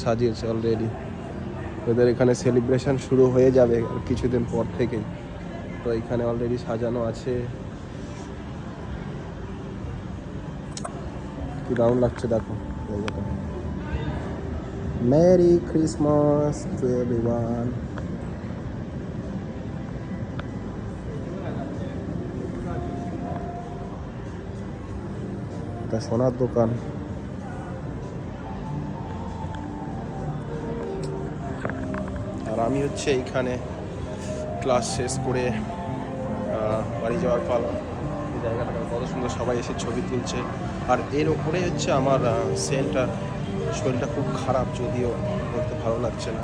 সাজিয়েছে অলরেডি। ওদের এখানে সেলিব্রেশন শুরু হয়ে যাবে কিছুদিন পর থেকেই। তো এখানে অলরেডি সাজানো আছে। কি দারুণ লাগছে দেখো জায়গাটা। Merry Christmas to everyone. এটা সোনার দোকান। আর আমি হচ্ছে এইখানে ক্লাস শেষ করে বাড়ি যাওয়ার পালা। এই জায়গাটা কত সুন্দর, সবাই এসে ছবি তুলছে। আর এর ওপরে হচ্ছে আমার সেন্টার। শরীরটা খুব খারাপ, যদিও বলতে ভালো লাগছে না।